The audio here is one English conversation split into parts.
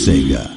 Sega.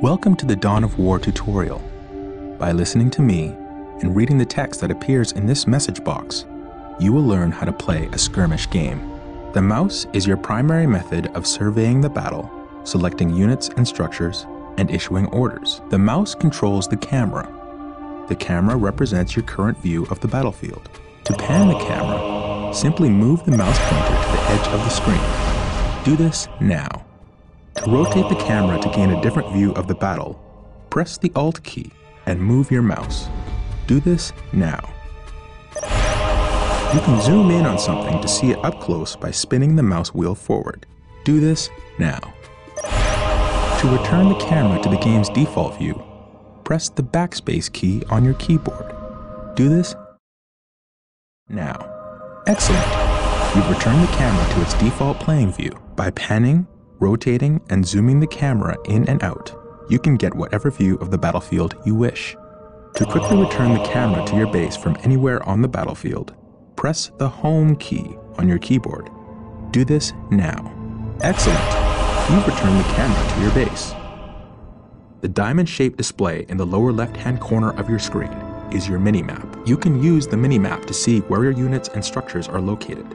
Welcome to the Dawn of War tutorial. By listening to me and reading the text that appears in this message box, you will learn how to play a skirmish game. The mouse is your primary method of surveying the battle, selecting units and structures, and issuing orders. The mouse controls the camera. The camera represents your current view of the battlefield. To pan the camera, simply move the mouse pointer to the edge of the screen. Do this now. To rotate the camera to gain a different view of the battle, press the Alt key and move your mouse. Do this now. You can zoom in on something to see it up close by spinning the mouse wheel forward. Do this now. To return the camera to the game's default view, press the backspace key on your keyboard. Do this now. Excellent! You've returned the camera to its default playing view. By panning, rotating, and zooming the camera in and out, you can get whatever view of the battlefield you wish. To quickly return the camera to your base from anywhere on the battlefield, press the Home key on your keyboard. Do this now. Excellent! You've returned the camera to your base. The diamond-shaped display in the lower left-hand corner of your screen is your minimap. You can use the minimap to see where your units and structures are located,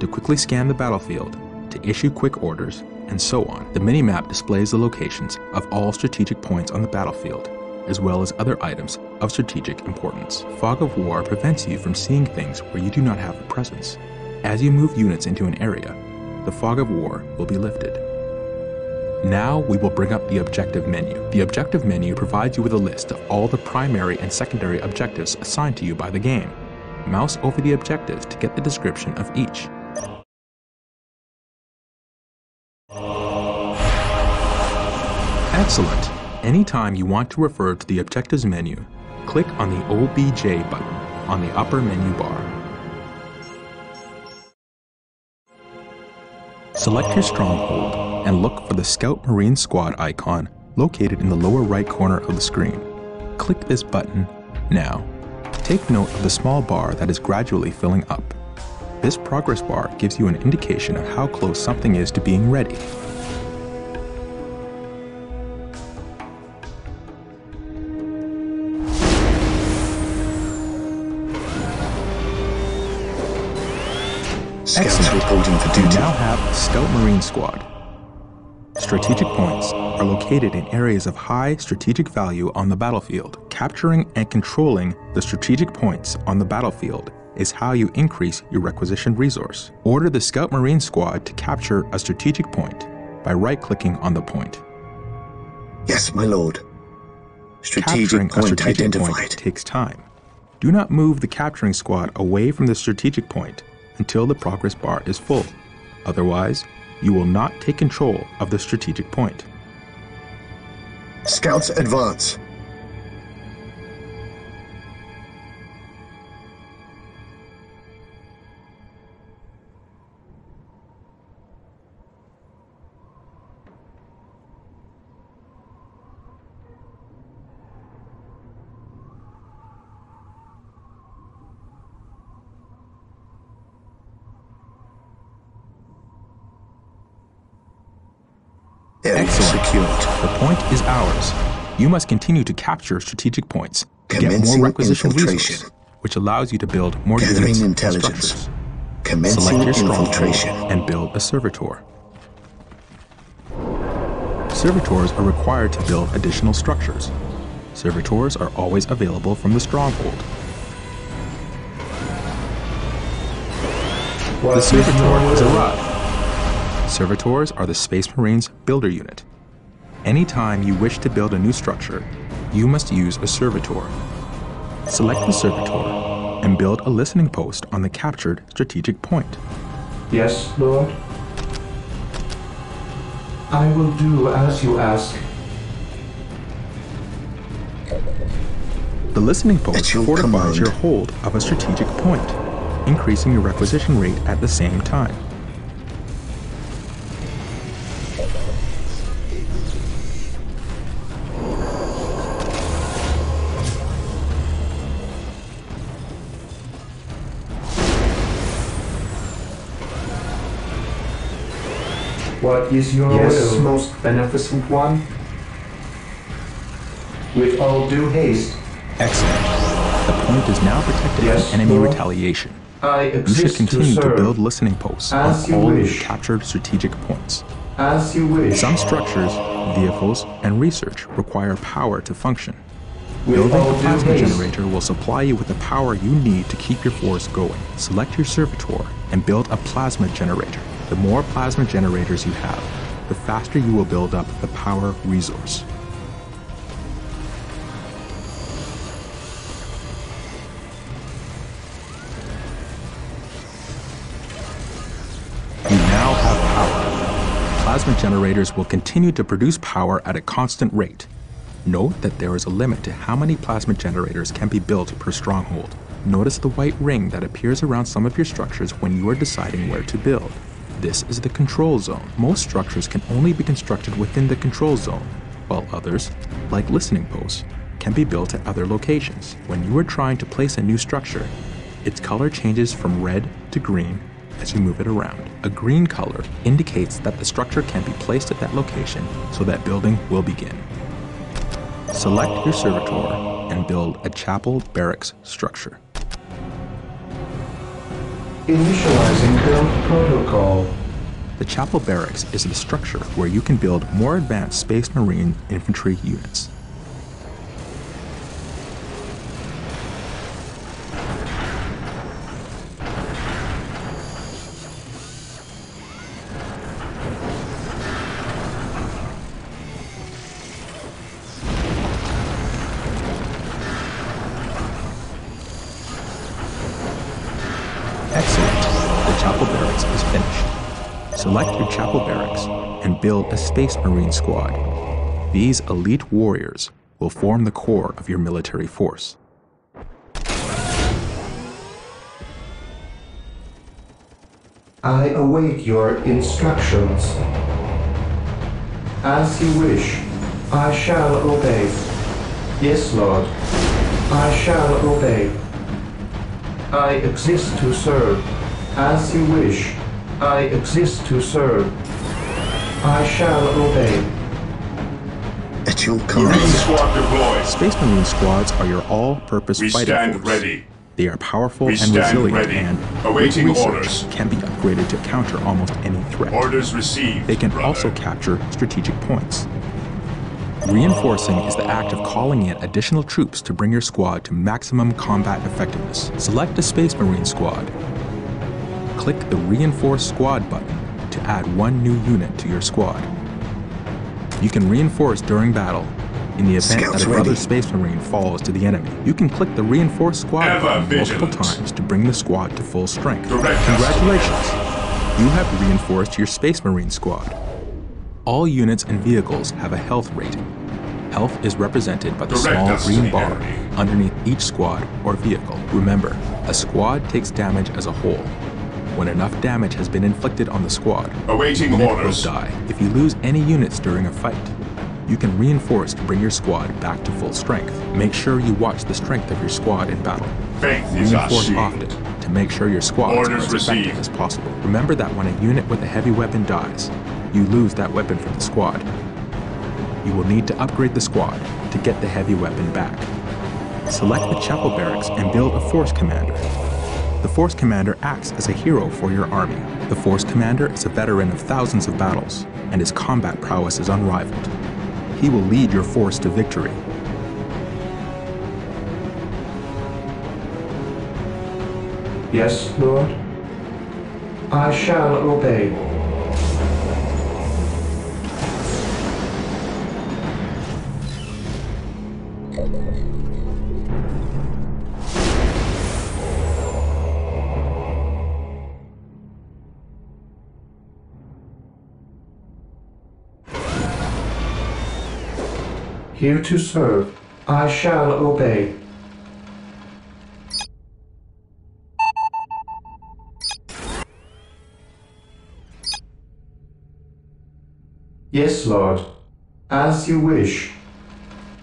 to quickly scan the battlefield, to issue quick orders, and so on. The minimap displays the locations of all strategic points on the battlefield, as well as other items of strategic importance. Fog of War prevents you from seeing things where you do not have a presence. As you move units into an area, the Fog of War will be lifted. Now we will bring up the objective menu. The objective menu provides you with a list of all the primary and secondary objectives assigned to you by the game. Mouse over the objectives to get the description of each. Excellent! Anytime you want to refer to the objectives menu, click on the OBJ button on the upper menu bar. Select your stronghold and look for the Scout Marine Squad icon located in the lower right corner of the screen. Click this button now. Take note of the small bar that is gradually filling up. This progress bar gives you an indication of how close something is to being ready. Scouts reporting for duty. We now have Scout Marine Squad. Strategic points are located in areas of high strategic value on the battlefield. Capturing and controlling the strategic points on the battlefield is how you increase your requisitioned resource. Order the Scout Marine Squad to capture a strategic point by right-clicking on the point. Yes, my lord. Capturing Strategic a point strategic identified. point takes time. Do not move the capturing squad away from the strategic point until the progress bar is full. Otherwise, you will not take control of the strategic point. Scouts advance. Area Excellent. secured. The point is ours. You must continue to capture strategic points to get Commencing more requisition infiltration. resources, which allows you to build more Gathering units and intelligence. structures. Commencing Select your infiltration. stronghold and build a servitor. Servitors are required to build additional structures. Servitors are always available from the stronghold. The servitor has arrived. Servitors are the Space Marines builder unit. Anytime you wish to build a new structure, you must use a servitor. Select the servitor and build a listening post on the captured strategic point. Yes, Lord? I will do as you ask. The listening At post your fortifies command. your hold of a strategic point, increasing your requisition rate at the same time. What is your will, most beneficent one? With all due haste, Excellent. The point is now protected Yes, from enemy Lord. retaliation. I You should exist to continue to serve. build listening posts As on you all of your wish. captured strategic points. As you wish. Some structures, vehicles, and research require power to function. With Building all a due plasma haste. generator will supply you with the power you need to keep your force going. Select your servitor and build a plasma generator. The more plasma generators you have, the faster you will build up the power resource. You now have power. Plasma generators will continue to produce power at a constant rate. Note that there is a limit to how many plasma generators can be built per stronghold. Notice the white ring that appears around some of your structures when you are deciding where to build. This is the control zone. Most structures can only be constructed within the control zone, while others, like listening posts, can be built at other locations. When you are trying to place a new structure, its color changes from red to green as you move it around. A green color indicates that the structure can be placed at that location, so that building will begin. Select your servitor and build a chapel barracks structure. Initializing build protocol. The chapel barracks is the structure where you can build more advanced Space Marine infantry units. chapel barracks is finished. Select your chapel barracks and build a Space Marine squad. These elite warriors will form the core of your military force. I await your instructions. As you wish, I shall obey. Yes, Lord, I shall obey. I exist to serve. As you wish, I exist to serve. I shall obey. At your Marine command. squad deployed. Space Marine squads are your all-purpose We fighting stand force. ready. They are powerful We and stand resilient ready. and, Awaiting with research, orders. can be upgraded to counter almost any threat. Orders received. They can brother. also capture strategic points. Reinforcing is the act of calling in additional troops to bring your squad to maximum combat effectiveness. Select a Space Marine squad. Click the Reinforce Squad button to add one new unit to your squad. You can reinforce during battle. In the event Scouts that another ready. Space Marine falls to the enemy, you can click the Reinforce Squad Ever button multiple vigilant. times to bring the squad to full strength. Direct us. Congratulations! You have reinforced your Space Marine squad. All units and vehicles have a health rating. Health is represented by the Direct small us to green the bar enemy. underneath each squad or vehicle. Remember, a squad takes damage as a whole. When enough damage has been inflicted on the squad, Awaiting the unit will orders. die. If you lose any units during a fight, you can reinforce to bring your squad back to full strength. Make sure you watch the strength of your squad in battle. Faith is our Reinforce shield. often to make sure your squads are Orders as effective received. as possible. Remember that when a unit with a heavy weapon dies, you lose that weapon from the squad. You will need to upgrade the squad to get the heavy weapon back. Select the chapel barracks and build a force commander. The force commander acts as a hero for your army. The force commander is a veteran of thousands of battles, and his combat prowess is unrivaled. He will lead your force to victory. Yes, Lord. I shall obey. Here to serve. I shall obey. Yes, Lord. As you wish.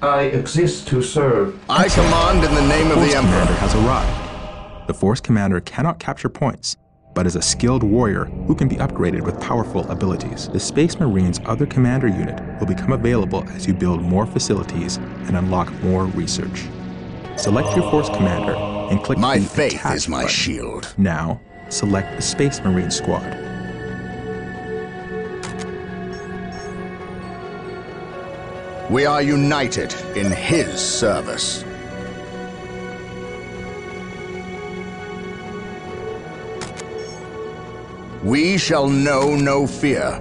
I exist to serve. I command in the name of Force the commander Emperor. has arrived. The force commander cannot capture points, but is a skilled warrior who can be upgraded with powerful abilities. The Space Marine's other commander unit will become available as you build more facilities and unlock more research. Select your force commander and click My the faith Attach is my button. shield. Now, select the Space Marine squad. We are united in his service. We shall know no fear.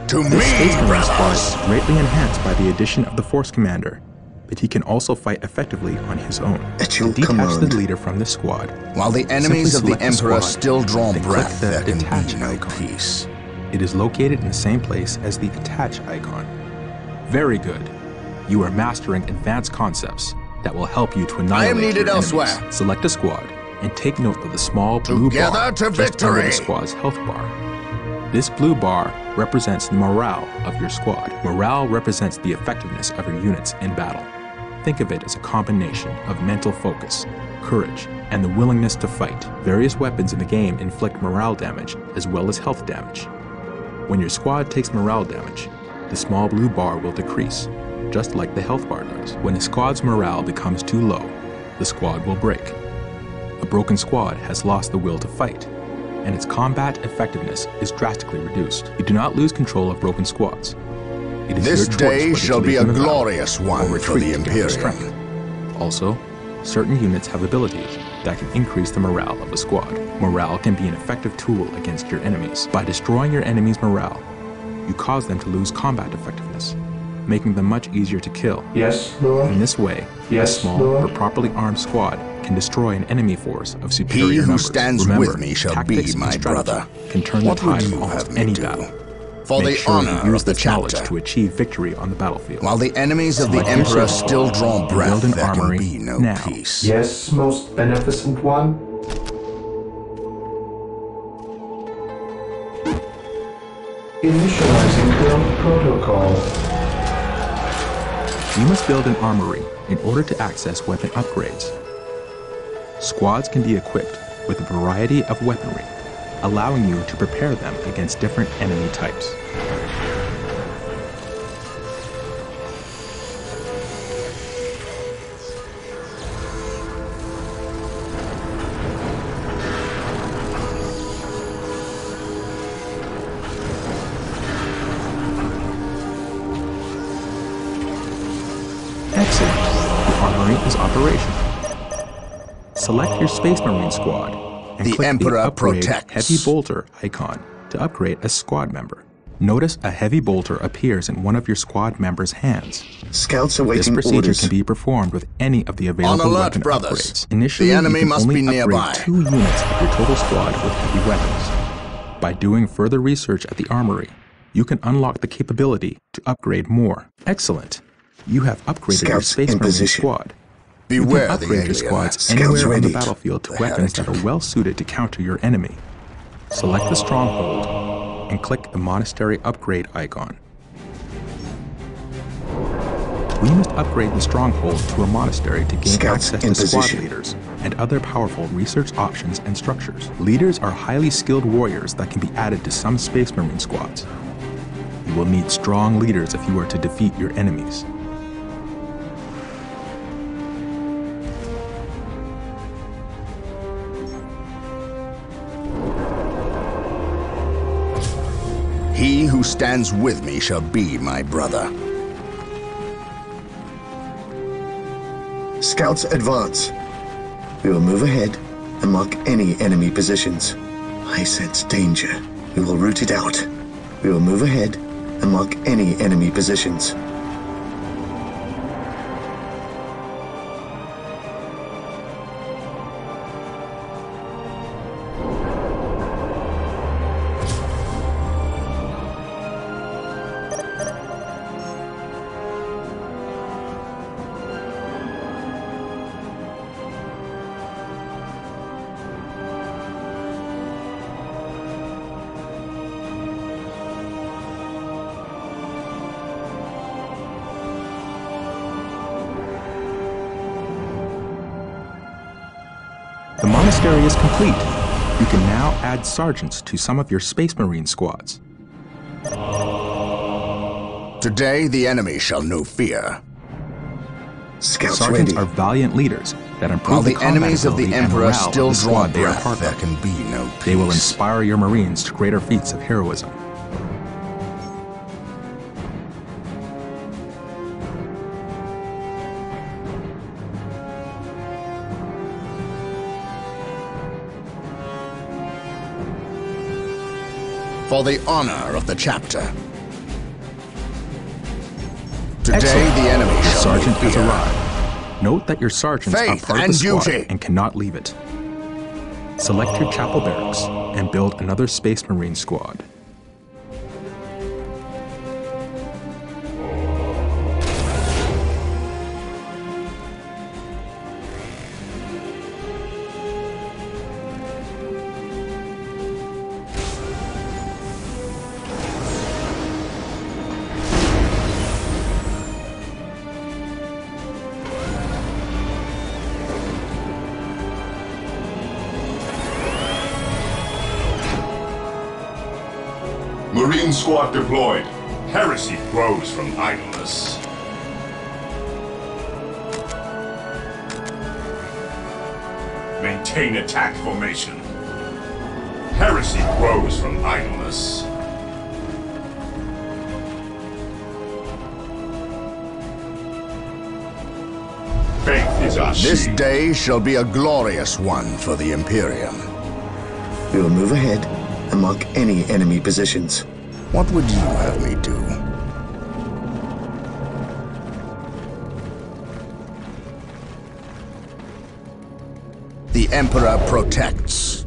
To The me, Space Marine squad brothers! is greatly enhanced by the addition of the force commander, but he can also fight effectively on his own. At your To detach command. the leader from this squad, While the enemies of Simply the select the Emperor squad, still draw then click breath, the there can Attach be no icon. peace. it is located in the same place as the attach icon. Very good. You are mastering advanced concepts that will help you to annihilate needed your enemies. elsewhere. Select a squad and take note of the small blue Together bar to just under the victory. squad's health bar. This blue bar represents the morale of your squad. Morale represents the effectiveness of your units in battle. Think of it as a combination of mental focus, courage, and the willingness to fight. Various weapons in the game inflict morale damage as well as health damage. When your squad takes morale damage, the small blue bar will decrease, just like the health bar does. When a squad's morale becomes too low, the squad will break. A broken squad has lost the will to fight, and its combat effectiveness is drastically reduced. You do not lose control of broken squads. It is This your choice day whether to shall leave be a them in battle glorious or one for retreat the to gather Imperium. strength. Also, certain units have abilities that can increase the morale of a squad. Morale can be an effective tool against your enemies. By destroying your enemy's morale, you cause them to lose combat effectiveness, making them much easier to kill. Yes, Lord. In this way, Yes, a small Lord. but properly armed squad can destroy an enemy force of He superior who numbers. stands Remember, with me shall tactics be and my strategy brother. can turn What the would tide of you almost have me any do? battle. For Make the sure honor you use of the this knowledge chapter. to achieve victory on the battlefield. While the enemies of the Select your Emperor safe still spot draw and breath, build an there can armory be no now. peace. Yes, most beneficent one. Initializing build protocol. You must build an armory in order to access weapon upgrades. Squads can be equipped with a variety of weaponry, allowing you to prepare them against different enemy types. Excellent. The armory is operational. Select your Space Marine squad and The click Emperor the Upgrade protects. Heavy Bolter icon to upgrade a squad member. Notice a heavy bolter appears in one of your squad members' hands. Scouts This awaiting procedure orders. can be performed with any of the available alert, weapon brothers. upgrades. Initially, The enemy you can must only be upgrade nearby. 2 units of your total squad with heavy weapons. By doing further research at the armory, you can unlock the capability to upgrade more. Excellent. You have upgraded your Scouts Space in Marine position. squad. Beware You can the upgrade your alien. squads Scouts anywhere on the ready. battlefield to The weapons that heretic. are well suited to counter your enemy. Select the stronghold and click the monastery upgrade icon. We must upgrade the stronghold to a monastery to gain Scouts access in to squad position. leaders and other powerful research options and structures. Leaders are highly skilled warriors that can be added to some Space Marine squads. You will need strong leaders if you are to defeat your enemies. He who stands with me shall be my brother. Scouts advance. We will move ahead and mark any enemy positions. I sense danger. We will root it out. We will move ahead and mark any enemy positions. The monastery is complete. You can now add sergeants to some of your Space Marine squads. Today the enemy shall know fear. Scouts Sergeants ready. are valiant leaders that improve While the combat enemies of the ability and Emperor morale still of the draw squad they are breath, part there of. can be no peace. They will inspire your Marines to greater feats of heroism. For the honor of the chapter. Today Excellent. the enemy The shall sergeant know has fear. arrived. Note that your sergeants are Faith part of and the squad duty. and cannot leave it. Select your chapel barracks and build another Space Marine squad. Marine squad deployed. Heresy grows from idleness. Maintain attack formation. Heresy grows from idleness. Faith is our This shield. day shall be a glorious one for the Imperium. We will move ahead and mark any enemy positions. What would you have me do? The Emperor protects.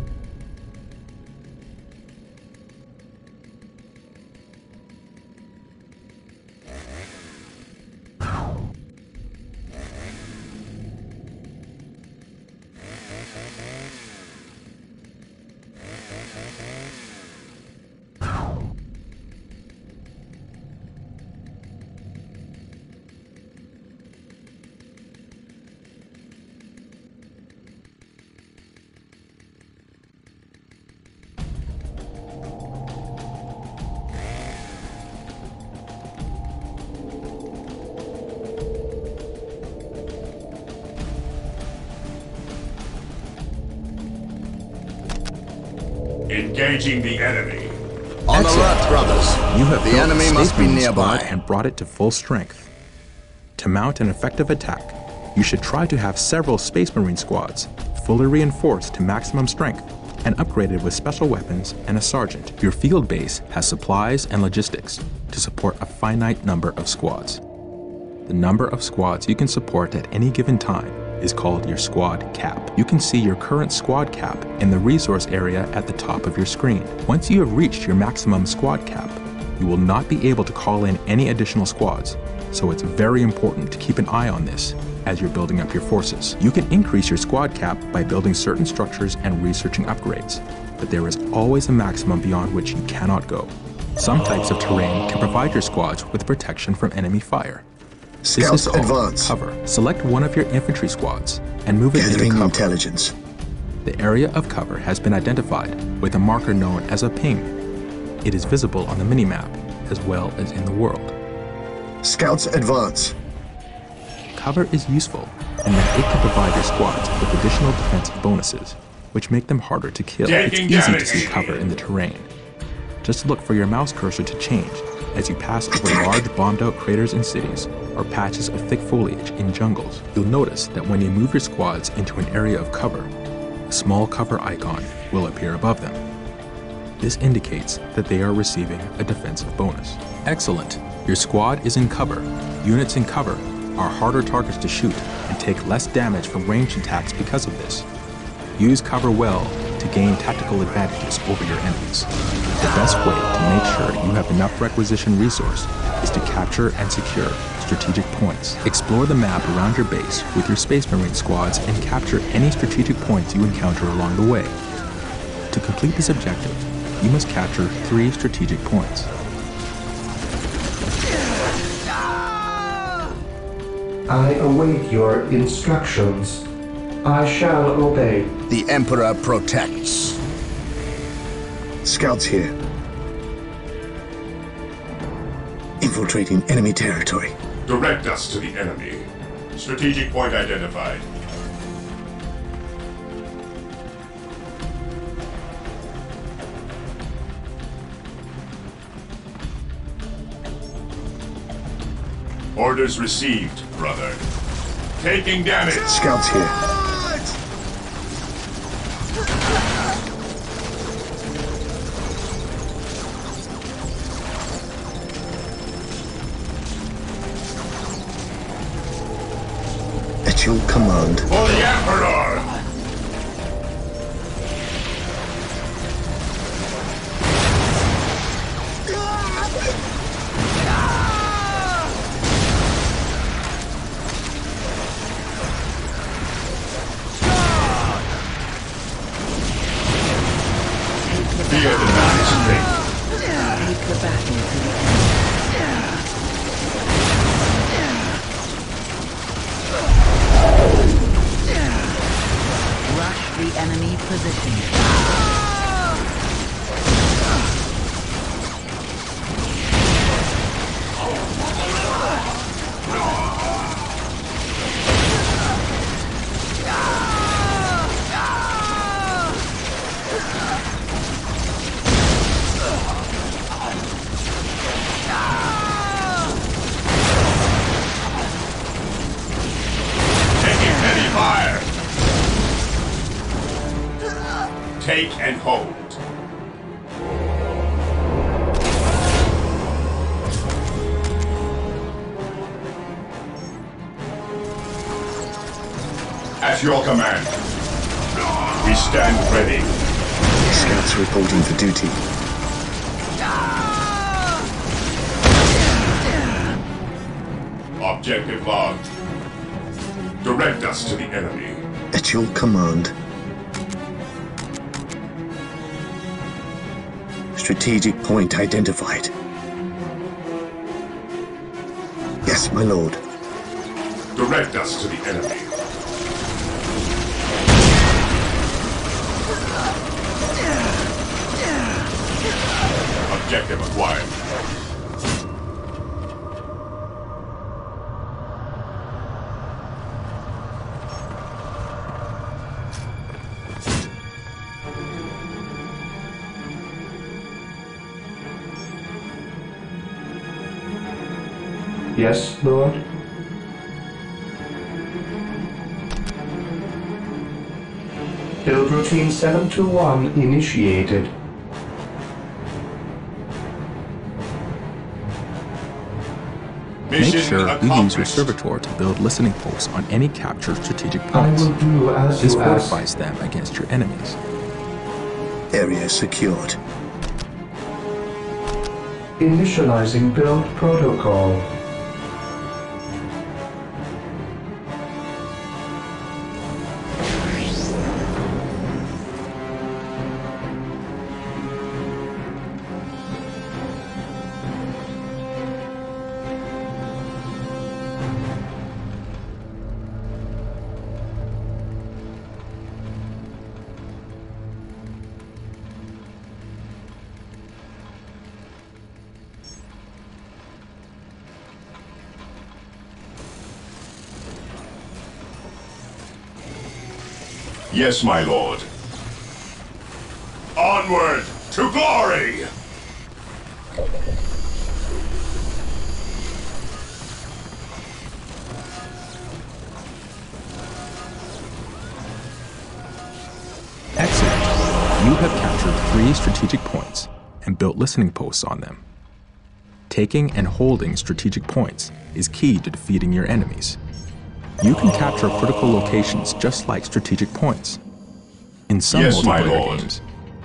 Engaging the enemy. On alert, brothers. You have The built enemy a must be Space Marine nearby. squad and brought it to full strength. To mount an effective attack, you should try to have several Space Marine squads, fully reinforced to maximum strength and upgraded with special weapons and a sergeant. Your field base has supplies and logistics to support a finite number of squads. The number of squads you can support at any given time is called your squad cap. You can see your current squad cap in the resource area at the top of your screen. Once you have reached your maximum squad cap, you will not be able to call in any additional squads, so it's very important to keep an eye on this as you're building up your forces. You can increase your squad cap by building certain structures and researching upgrades, but there is always a maximum beyond which you cannot go. Some types of terrain can provide your squads with protection from enemy fire. Scouts This is called advance. cover. Select one of your infantry squads and move it into Gathering cover. intelligence. The area of cover has been identified with a marker known as a ping. It is visible on the minimap as well as in the world. Scouts advance. Cover is useful in that it can provide your squads with additional defensive bonuses, which make them harder to kill. It's Taking easy to damage. see cover in the terrain. Just look for your mouse cursor to change as you pass over large bombed-out craters in cities or patches of thick foliage in jungles. You'll notice that when you move your squads into an area of cover, a small cover icon will appear above them. This indicates that they are receiving a defensive bonus. Excellent! Your squad is in cover. Units in cover are harder targets to shoot and take less damage from ranged attacks because of this. Use cover well to gain tactical advantages over your enemies. The best way to make sure you have enough requisition resource is to capture and secure strategic points. Explore the map around your base with your Space Marine squads and capture any strategic points you encounter along the way. To complete this objective, you must capture 3 strategic points. I await your instructions. I shall obey. The Emperor protects. Scouts here. Infiltrating enemy territory. Direct us to the enemy. Strategic point identified. Orders received, brother. Taking damage. Scouts here. At your command. For the Emperor! Fear the magistrate. Take the battle to the end. Rush the enemy position. Taking heavy fire. Take and hold. At your command. We stand ready. Scouts reporting for duty. Objective logged. Direct us to the enemy. At your command. Strategic point identified. Yes, my lord. Direct us to the enemy. Objective acquired. Yes, Lord? Build routine 721 initiated. Make Mission sure you use your accomplished. servitor to build listening posts on any captured strategic I points. will do as This you ask. fortifies them against your enemies. Area secured. Initializing build protocol. Yes, my lord. Onward to glory! Excellent. You have captured 3 strategic points and built listening posts on them. Taking and holding strategic points is key to defeating your enemies. You can capture critical locations just like strategic points. In some Yes, my multiplayer lord. games,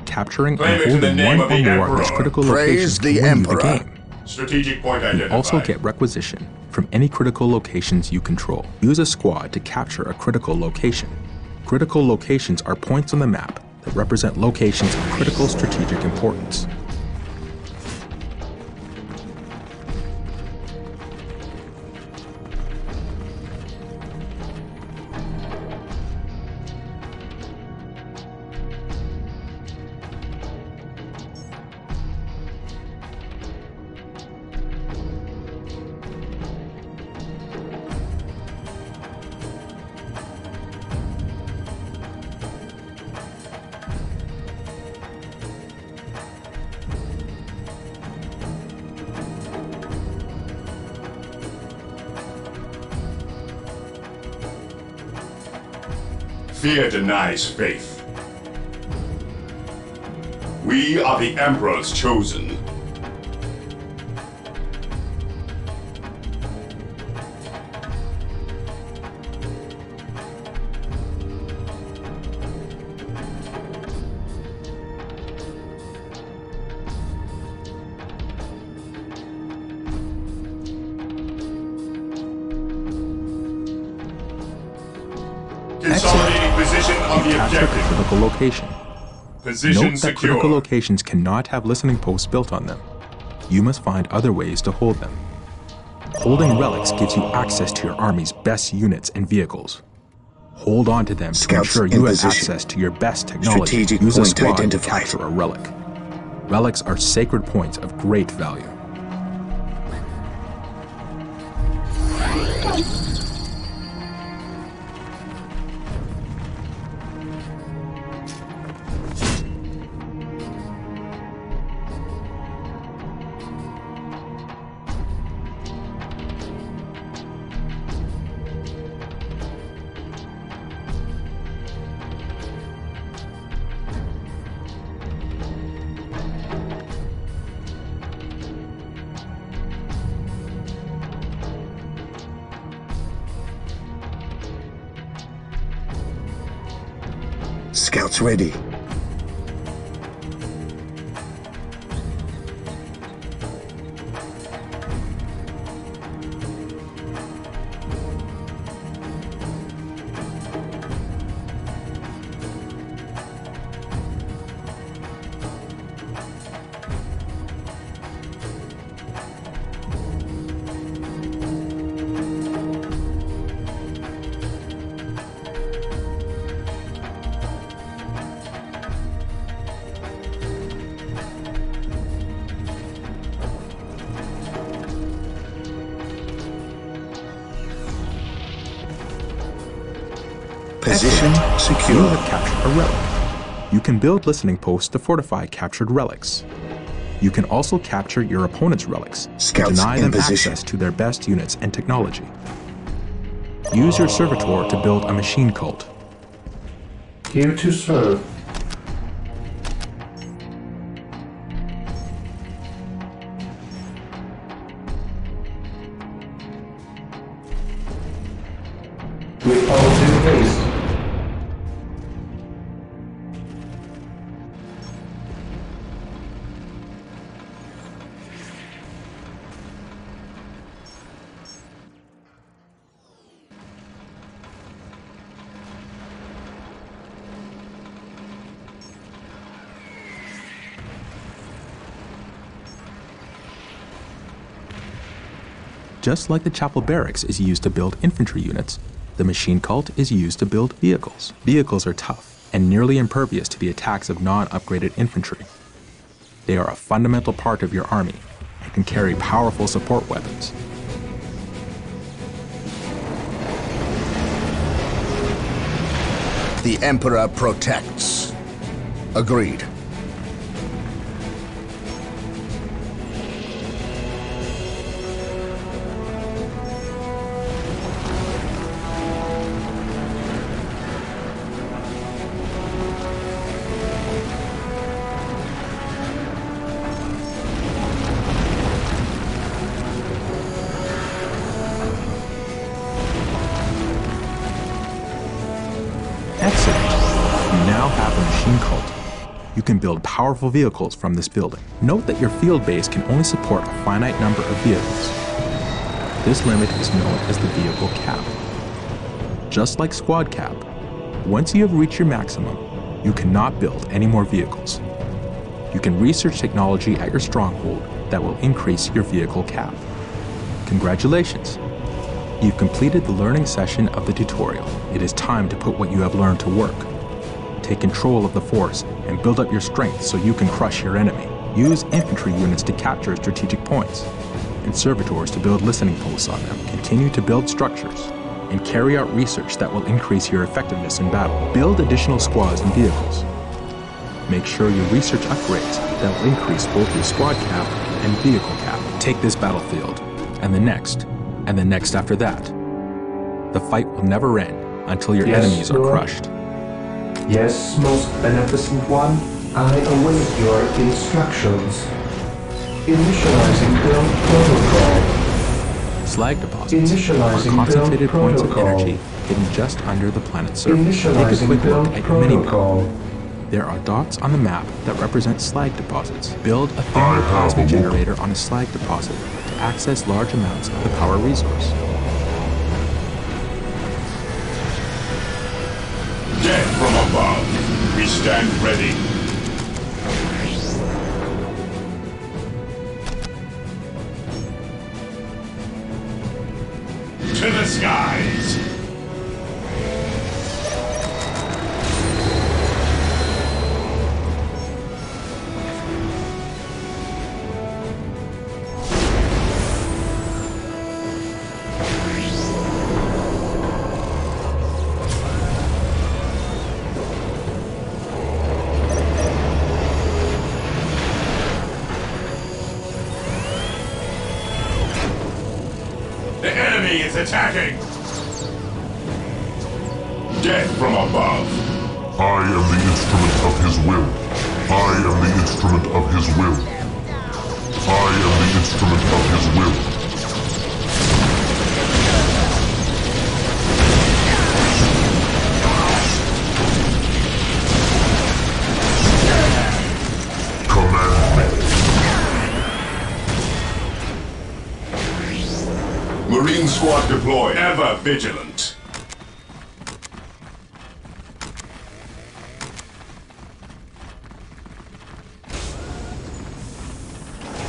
capturing Claim and it in the holding name one of or the more of these Emperor. critical Praise locations the can win you the Emperor. game. Strategic point You identified. also get requisition from any critical locations you control. Use a squad to capture a critical location. Critical locations are points on the map that represent locations of critical strategic importance. Fear denies faith. We are the Emperor's chosen. Consolidating position on the Capture a objective. critical location. Position Note that secure. critical locations cannot have listening posts built on them. You must find other ways to hold them. Holding relics gives you access to your army's best units and vehicles. Hold on to them to Scouts ensure in you have position. access to your best technology. Strategic Use a point squad identified. to capture a relic. Relics are sacred points of great value. Scouts ready. Position You secure. have captured a relic. You can build listening posts to fortify captured relics. You can also capture your opponent's relics to Scouts deny in them position. access to their best units and technology. Use your servitor to build a machine cult. Here to serve. With all due haste. Just like the chapel barracks is used to build infantry units, the machine cult is used to build vehicles. Vehicles are tough and nearly impervious to the attacks of non-upgraded infantry. They are a fundamental part of your army and can carry powerful support weapons. The Emperor protects. Agreed. Excellent. You now have a machine cult. You can build powerful vehicles from this building. Note that your field base can only support a finite number of vehicles. This limit is known as the vehicle cap. Just like squad cap, once you have reached your maximum, you cannot build any more vehicles. You can research technology at your stronghold that will increase your vehicle cap. Congratulations! You've completed the learning session of the tutorial. It is time to put what you have learned to work. Take control of the force and build up your strength so you can crush your enemy. Use infantry units to capture strategic points, and servitors to build listening posts on them. Continue to build structures, and carry out research that will increase your effectiveness in battle. Build additional squads and vehicles. Make sure you research upgrades that will increase both your squad cap and vehicle cap. Take this battlefield, and the next after that. The fight will never end until your Yes, enemies are Lord. crushed. Yes, most beneficent one, I await your instructions. Initializing build protocol. Slag deposits are Initializing concentrated build points of protocol. energy hidden just under the planet's surface. Take a Initializing quick look build at your minimap. protocol. There are dots on the map that represent slag deposits. Build a thermal plasma generator on a slag deposit to access large amounts of the power resource. Death from above. We stand ready. To the skies. The enemy is attacking! Death from above! I am the instrument of his will. I am the instrument of his will. I am the instrument of his will. Marine squad deployed. Ever vigilant.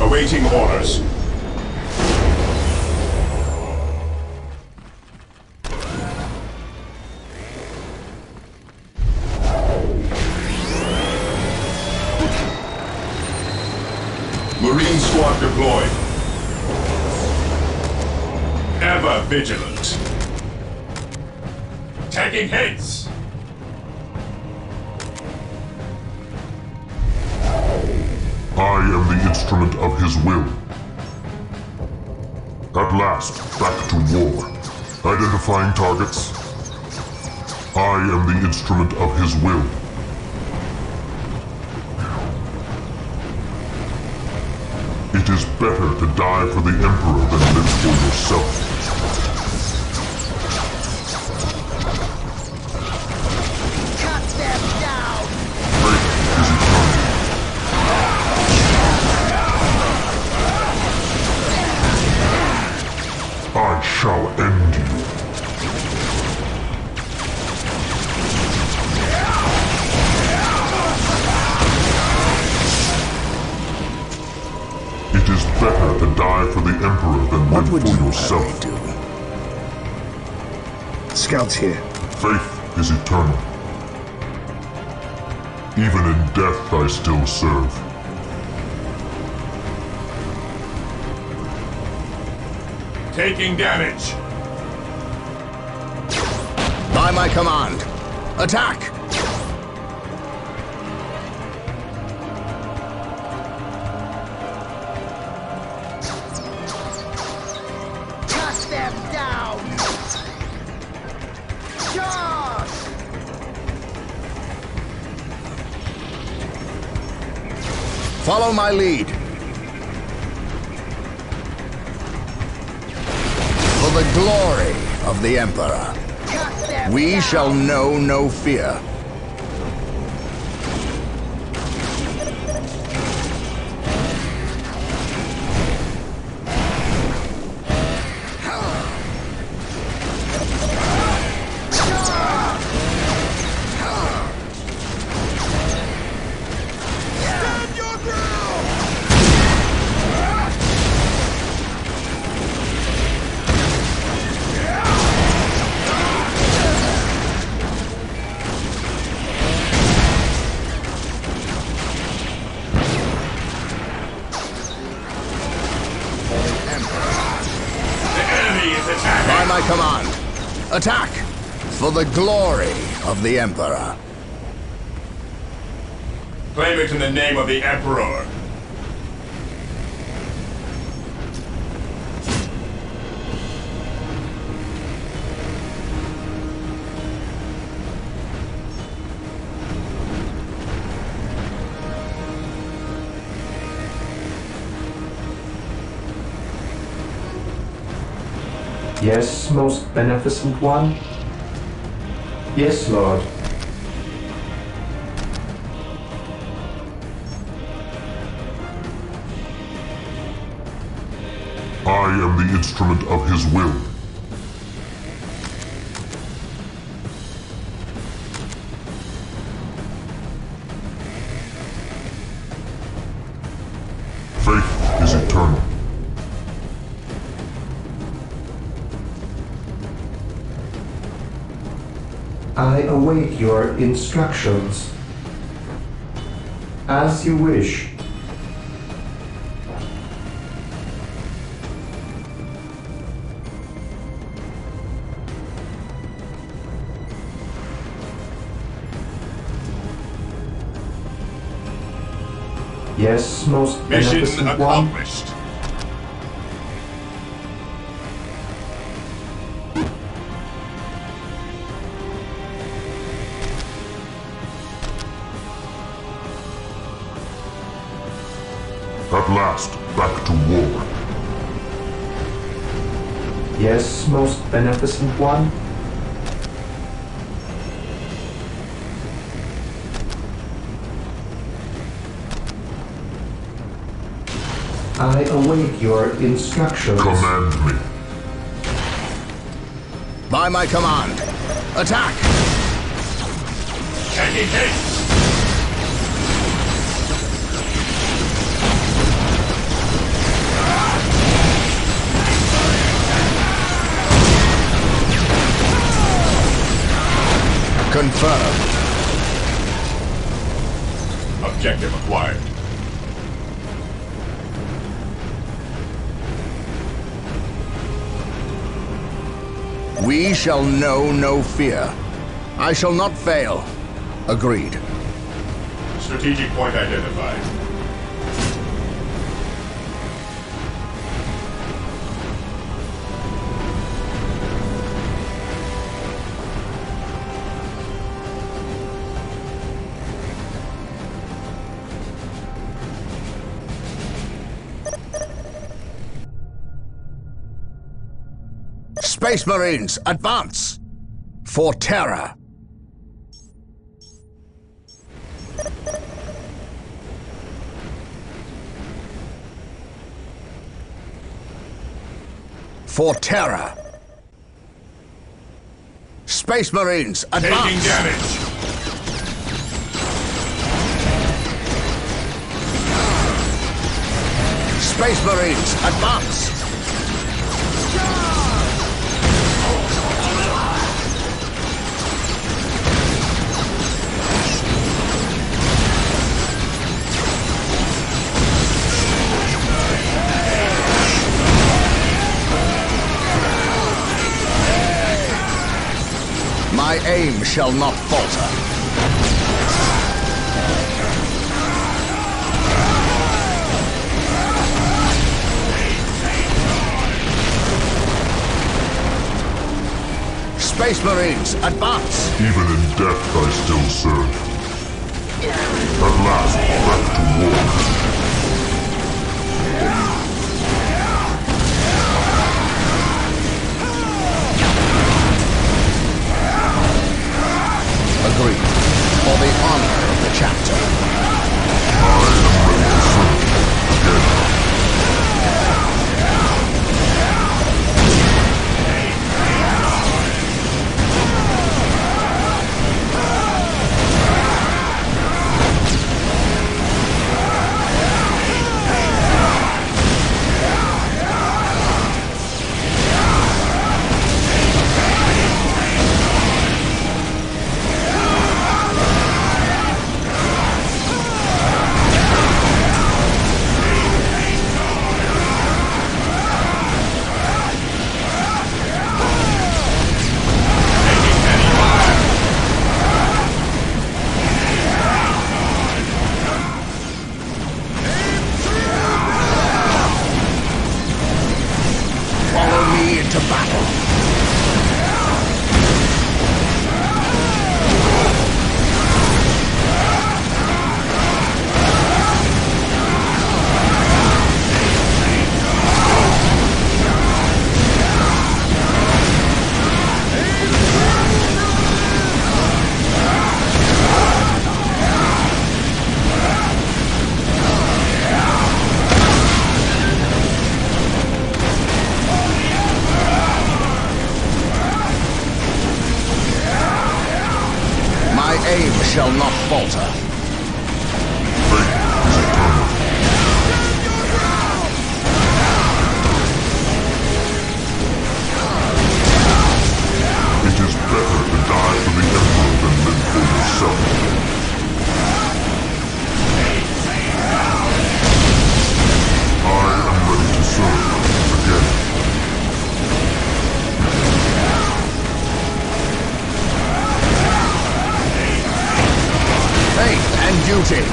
Awaiting orders. Marine squad deployed. Ever vigilant. Taking hits. I am the instrument of his will. At last, back to war. Identifying targets. I am the instrument of his will. It is better to die for the Emperor than live for yourself. Cut them down! Fate is eternal. I shall end you. It is better to die for the Emperor than live for yourself. Scouts here. Faith is eternal. Even in death I still serve. Taking damage. By my command, attack! Cut them down! Charge! Follow my lead. For the glory of the Emperor, Cut them we down! shall know no fear. Stand your ground! The enemy is attacking. By my command, attack! For the glory of the Emperor. Claim it in the name of the Emperor. Yes, most beneficent one? Yes, Lord. I am the instrument of his will. Faith is eternal. I await your instructions. As you wish. Yes, most Mission beneficent one? accomplished. At last, back to war. Yes, most beneficent one? I await your instructions. Command me. By my command. Attack! Taking hits! Confirmed. Objective acquired. We shall know no fear. I shall not fail. Agreed. Strategic point identified. Space Marines, advance! For terror! For terror! Space Marines, advance! Taking damage! Space Marines, advance! My aim shall not falter. Space Marines, advance! Even in death I still serve. At last, back to war. Agreed. For the honor of the chapter. I am ready to serve again. To battle. Aim shall not falter. It is better to die for the Emperor than live for yourself. I am ready to serve again. Faith and duty.